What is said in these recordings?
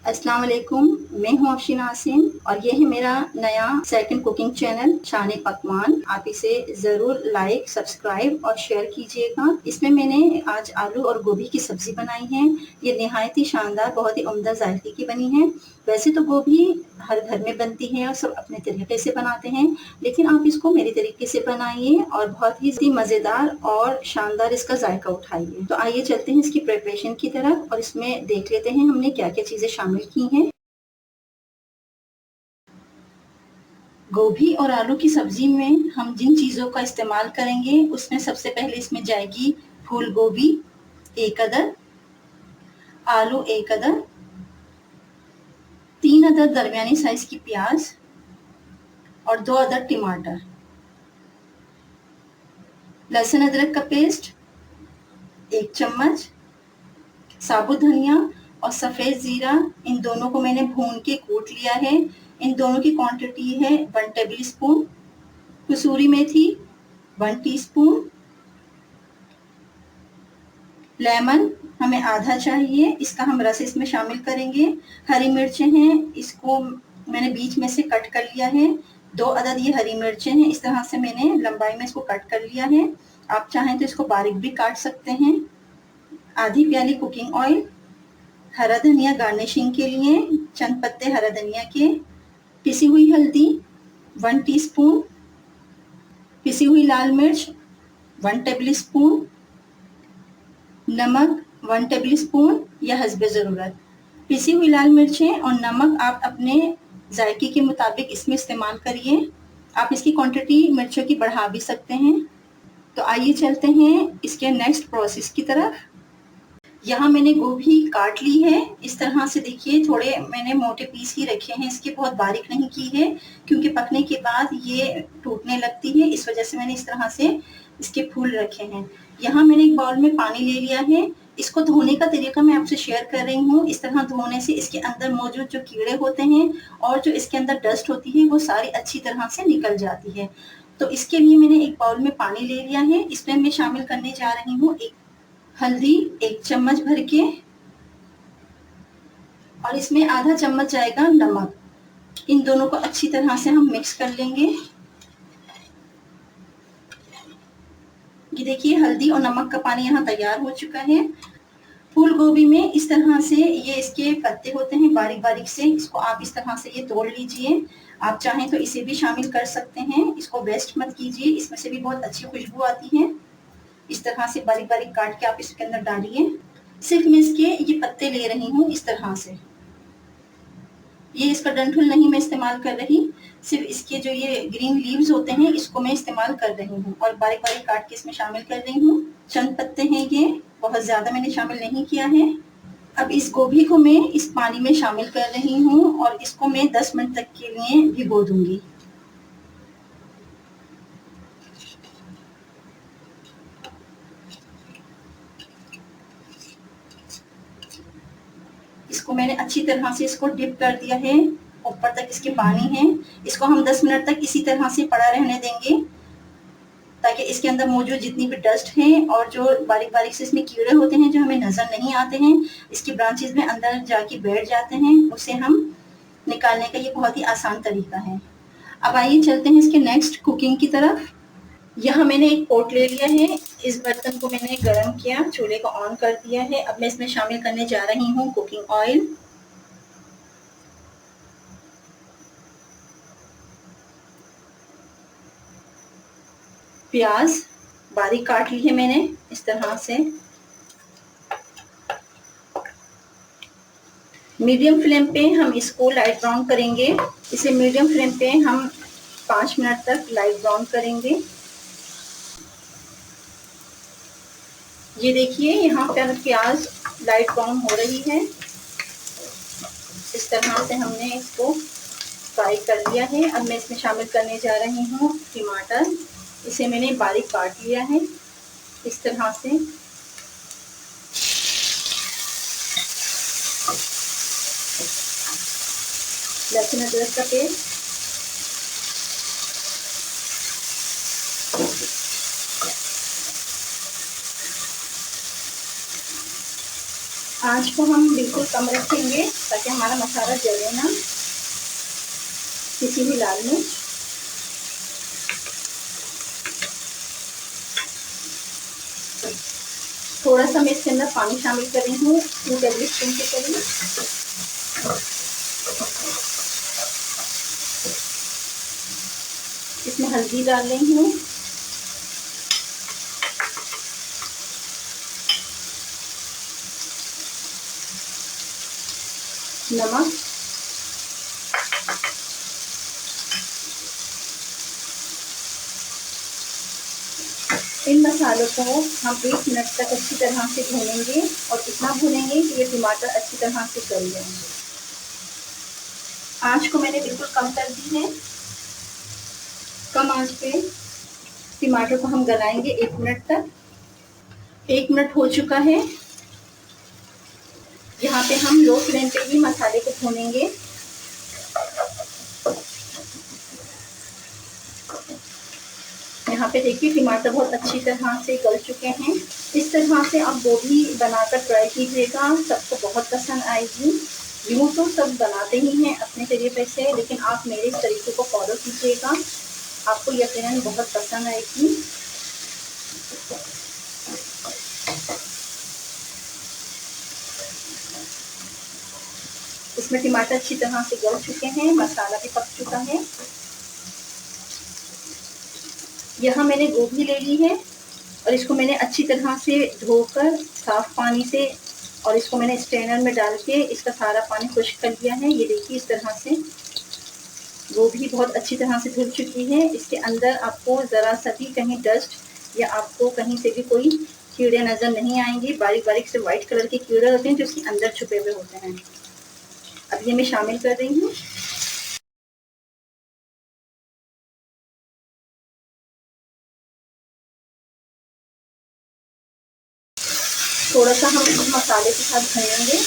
अस्सलाम वालेकुम। मैं हूँ अफशीन आसिम और ये है मेरा नया सेकंड कुकिंग चैनल शान पकवान। आप इसे ज़रूर लाइक, सब्सक्राइब और शेयर कीजिएगा। इसमें मैंने आज आलू और गोभी की सब्जी बनाई है। ये निहायत ही शानदार, बहुत ही उम्दा जायके की बनी है। वैसे तो गोभी हर घर में बनती है और सब अपने तरीके से बनाते हैं, लेकिन आप इसको मेरे तरीके से बनाइए और बहुत ही मज़ेदार और शानदार इसका जायका उठाइए। तो आइए चलते हैं इसकी प्रिपरेशन की तरफ और इसमें देख लेते हैं हमने क्या क्या चीज़ें शामिल की हैं। गोभी और आलू की सब्जी में हम जिन चीज़ों का इस्तेमाल करेंगे उसमें सबसे पहले इसमें जाएगी फूल गोभी 1 अदद, आलू 1 अदद, 3 अदद दरमियानी साइज की प्याज और 2 अदद टमाटर, लहसुन अदरक का पेस्ट 1 चम्मच, साबुत धनिया और सफ़ेद ज़ीरा, इन दोनों को मैंने भून के कूट लिया है। इन दोनों की क्वांटिटी है 1 टेबल स्पून। कसूरी मेथी 1 टीस्पून। लेमन हमें आधा चाहिए, इसका हम रस इसमें शामिल करेंगे। हरी मिर्चें हैं, इसको मैंने बीच में से कट कर लिया है। 2 अदद ये हरी मिर्चें हैं, इस तरह से मैंने लंबाई में इसको कट कर लिया है। आप चाहें तो इसको बारीक भी काट सकते हैं। आधी प्याली कुकिंग ऑयल, हरा धनिया गार्निशिंग के लिए, चंद पत्ते हरा धनिया के, पिसी हुई हल्दी 1 टीस्पून, पिसी हुई लाल मिर्च 1 टेबल स्पून, नमक 1 टेबल स्पून या हस्बे ज़रूरत। पिसी हुई लाल मिर्चें और नमक आप अपने जायके के मुताबिक इसमें इस्तेमाल करिए। आप इसकी क्वांटिटी मिर्चों की बढ़ा भी सकते हैं। तो आइए चलते हैं इसके नेक्स्ट प्रोसेस की तरफ। यहाँ मैंने गोभी काट ली है, इस तरह से देखिए, थोड़े मैंने मोटे पीस ही रखे हैं, इसके बहुत बारीक नहीं की है क्योंकि पकने के बाद ये टूटने लगती है, इस वजह से मैंने इस तरह से इसके फूल रखे हैं। यहाँ मैंने एक बाउल में पानी ले लिया है। इसको धोने का तरीका मैं आपसे शेयर कर रही हूँ। इस तरह धोने से इसके अंदर मौजूद जो कीड़े होते हैं और जो इसके अंदर डस्ट होती है वो सारी अच्छी तरह से निकल जाती है। तो इसके लिए मैंने एक बाउल में पानी ले लिया है। इसमें मैं शामिल करने जा रही हूँ हल्दी 1 चम्मच भर के और इसमें आधा चम्मच जाएगा नमक। इन दोनों को अच्छी तरह से हम मिक्स कर लेंगे। ये देखिए, हल्दी और नमक का पानी यहाँ तैयार हो चुका है। फूल गोभी में इस तरह से ये इसके पत्ते होते हैं बारीक बारीक से, इसको आप इस तरह से ये तोड़ लीजिए। आप चाहें तो इसे भी शामिल कर सकते हैं, इसको वेस्ट मत कीजिए, इसमें से भी बहुत अच्छी खुशबू आती है। इस तरह से बारीक बारीक काट के आप इसके अंदर डालिए। सिर्फ मैं इसके ये पत्ते ले रही हूँ इस तरह से, ये इसका डंठल नहीं मैं इस्तेमाल कर रही, सिर्फ इसके जो ये ग्रीन लीव्स होते हैं इसको मैं इस्तेमाल कर रही हूँ और बारीक बारीक काट के इसमें शामिल कर रही हूँ। चंद पत्ते हैं ये, बहुत ज्यादा मैंने शामिल नहीं किया है। अब इस गोभी को मैं इस पानी में शामिल कर रही हूँ और इसको मैं 10 मिनट तक के लिए भिगो दूंगी। इसको मैंने अच्छी तरह से इसको डिप कर दिया है, ऊपर तक इसके पानी है। इसको हम 10 मिनट तक इसी तरह से पड़ा रहने देंगे ताकि इसके अंदर मौजूद जितनी भी डस्ट है और जो बारीक बारीक से इसमें कीड़े होते हैं जो हमें नजर नहीं आते हैं, इसकी ब्रांचेस में अंदर जाके बैठ जाते हैं, उसे हम निकालने का ये बहुत ही आसान तरीका है। अब आइए चलते हैं इसके नेक्स्ट कुकिंग की तरफ। यहाँ मैंने एक पोट ले लिया है, इस बर्तन को मैंने गर्म किया, चूल्हे को ऑन कर दिया है। अब मैं इसमें शामिल करने जा रही हूँ कुकिंग ऑयल। प्याज बारीक काट ली है मैंने इस तरह से। मीडियम फ्लेम पे हम इसको लाइट ब्राउन करेंगे। इसे मीडियम फ्लेम पे हम 5 मिनट तक लाइट ब्राउन करेंगे। ये देखिए, यहाँ पर प्याज लाइट ब्राउन हो रही है। इस तरह से हमने इसको फ्राई कर लिया है। अब मैं इसमें शामिल करने जा रही हूँ टमाटर। इसे मैंने बारीक काट लिया है इस तरह से। लहसुन अदरक का पेस्ट, आँच को हम बिल्कुल कम रखेंगे ताकि हमारा मसाला जले ना। पिसी हुई लाल मिर्च, थोड़ा सा मैं इसके अंदर पानी शामिल कर रही हूँ 2 टेबल स्पून के करीब। इसमें हल्दी डाल रही हूँ, नमक, इन मसालों को हम 1 मिनट तक अच्छी तरह से भूनेंगे और इतना भूनेंगे कि ये टमाटर अच्छी तरह से गल जाएंगे। आँच को मैंने बिल्कुल कम कर दी है। कम आँच पे टमाटर को हम गलाएंगे 1 मिनट तक। 1 मिनट हो चुका है। यहाँ पे हम लो फ्लेम पे ही मसाले को भूनेंगे। यहाँ पे देखिए टमाटर बहुत अच्छी तरह से गल चुके हैं। इस तरह से आप गोभी बनाकर ट्राई कीजिएगा, सबको बहुत पसंद आएगी। यूँ तो सब बनाते ही हैं अपने तरीके से, लेकिन आप मेरे इस तरीके को फॉलो कीजिएगा, आपको यकीनन बहुत पसंद आएगी। इसमें टमाटर अच्छी तरह से गल चुके हैं, मसाला भी पक चुका है। यहाँ मैंने गोभी ले ली है और इसको मैंने अच्छी तरह से धोकर साफ पानी से और इसको मैंने स्ट्रेनर में डाल के इसका सारा पानी खुश्क कर लिया है। ये देखिए इस तरह से गोभी बहुत अच्छी तरह से धुल चुकी है। इसके अंदर आपको ज़रा सा भी कहीं डस्ट या आपको कहीं से भी कोई कीड़े नज़र नहीं आएंगे। बारीक बारीक से वाइट कलर के कीड़े होते हैं जो इसके अंदर छुपे हुए होते हैं। अब ये मैं शामिल कर रही हूँ। थोड़ा सा हम इस मसाले के साथ भूनेंगे।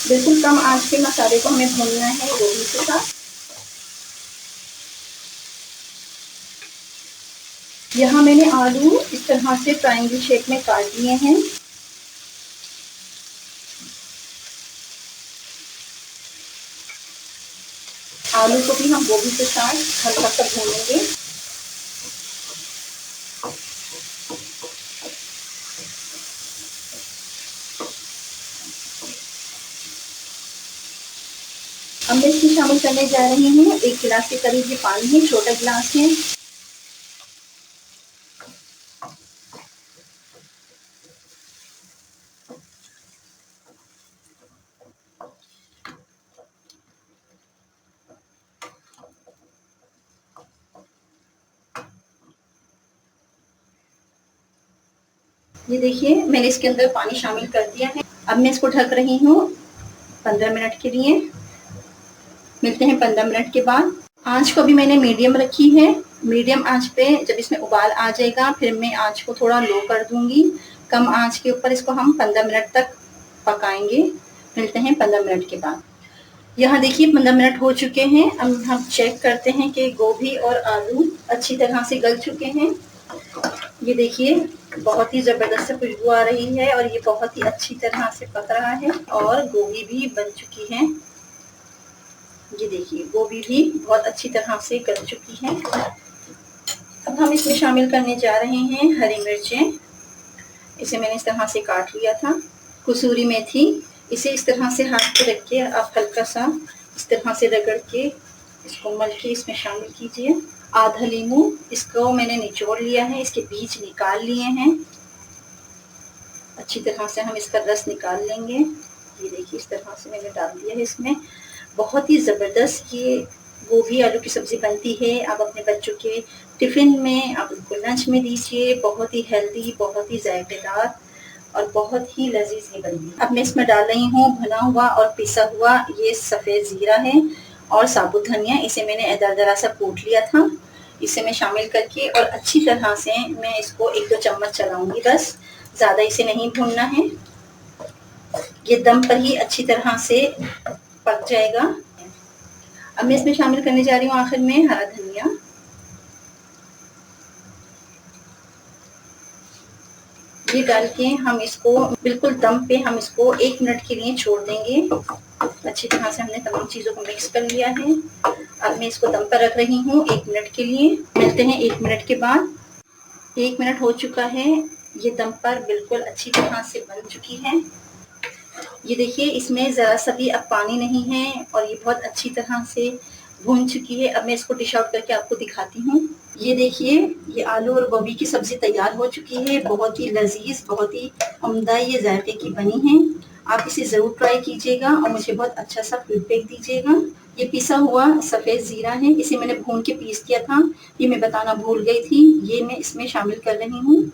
बिल्कुल कम आंच पे मसाले को हमें भूनना है गोभी के साथ। यहाँ मैंने आलू इस तरह से ट्रायंगल शेप में काट लिए हैं। आलू को भी हम गोभी के साथ हल्का सा भूनेंगे। अब मैं इसमें शामिल करने जा रही हूँ 1 गिलास के करीब ये पानी है, छोटा गिलास है। ये देखिए मैंने इसके अंदर पानी शामिल कर दिया है। अब मैं इसको ढक रही हूँ 15 मिनट के लिए। मिलते हैं 15 मिनट के बाद। आंच को भी मैंने मीडियम रखी है। मीडियम आंच पे जब इसमें उबाल आ जाएगा फिर मैं आंच को थोड़ा लो कर दूंगी। कम आंच के ऊपर इसको हम 15 मिनट तक पकाएंगे। मिलते हैं 15 मिनट के बाद। यहाँ देखिए 15 मिनट हो चुके हैं। अब हम चेक करते हैं कि गोभी और आलू अच्छी तरह से गल चुके हैं। ये देखिए बहुत ही जबरदस्त खुशबू आ रही है और ये बहुत ही अच्छी तरह से पक रहा है और गोभी भी बन चुकी है। ये देखिए गोभी भी बहुत अच्छी तरह से गल चुकी है। अब हम इसमें शामिल करने जा रहे हैं हरी मिर्चें। इसे मैंने इस तरह से काट लिया था। कसूरी मेथी, इसे इस तरह से हाथ पे रख के आप हल्का सा इस तरह से रगड़ के इसको मल के इसमें शामिल कीजिए। आधा नींबू, इसको मैंने निचोड़ लिया है, इसके बीज निकाल लिए हैं। अच्छी तरह से हम इसका रस निकाल लेंगे। ये देखिए इस तरह से मैंने डाल दिया है इसमें। बहुत ही ज़बरदस्त ये गोभी आलू की सब्ज़ी बनती है। आप अपने बच्चों के टिफ़िन में, आप उनको लंच में दीजिए। बहुत ही हेल्दी, बहुत ही जायकेदार और बहुत ही लजीज ये बनती है। अब मैं इसमें डाल रही हूँ भुना हुआ और पिसा हुआ ये सफ़ेद ज़ीरा है और साबुत धनिया। इसे मैंने दरदरा सा कूट लिया था। इसे मैं शामिल करके और अच्छी तरह से मैं इसको 1-2 चम्मच चलाऊंगी बस, ज़्यादा इसे नहीं भूनना है। ये दम पर ही अच्छी तरह से पक जाएगा। अब मैं इसमें शामिल करने जा रही हूँ आखिर में हरा धनिया। ये डाल के हम इसको बिल्कुल दम पे हम इसको 1 मिनट के लिए छोड़ देंगे। अच्छी तरह से हमने तमाम चीज़ों को मिक्स कर लिया है। अब मैं इसको दम पर रख रही हूँ 1 मिनट के लिए। मिलते हैं 1 मिनट के बाद। 1 मिनट हो चुका है। ये दम पर बिल्कुल अच्छी तरह से बन चुकी है। ये देखिए इसमें ज़रा सा भी अब पानी नहीं है और ये बहुत अच्छी तरह से भून चुकी है। अब मैं इसको डिश आउट करके आपको दिखाती हूँ। ये देखिए ये आलू और गोभी की सब्ज़ी तैयार हो चुकी है। बहुत ही लज़ीज़, बहुत ही उम्दा ये ज़ायक़े की बनी है। आप इसे ज़रूर ट्राई कीजिएगा और मुझे बहुत अच्छा सा फीडबैक दीजिएगा। ये पिसा हुआ सफ़ेद ज़ीरा है, इसे मैंने भून के पीस किया था। ये मैं बताना भूल गई थी। ये मैं इसमें शामिल कर रही हूँ।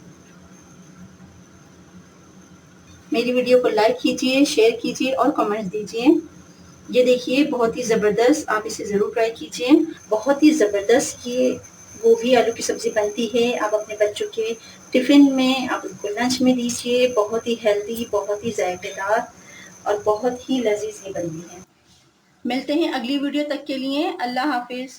मेरी वीडियो को लाइक कीजिए, शेयर कीजिए और कमेंट्स दीजिए। ये देखिए बहुत ही ज़बरदस्त, आप इसे ज़रूर ट्राई कीजिए। बहुत ही ज़बरदस्त ये गोभी आलू की सब्ज़ी बनती है। आप अपने बच्चों के टिफ़िन में, आप उनको लंच में दीजिए। बहुत ही हेल्दी, बहुत ही ज़ायकेदार और बहुत ही लज़ीज़ ये बनती है। मिलते हैं अगली वीडियो तक के लिए। अल्लाह हाफ़िज़।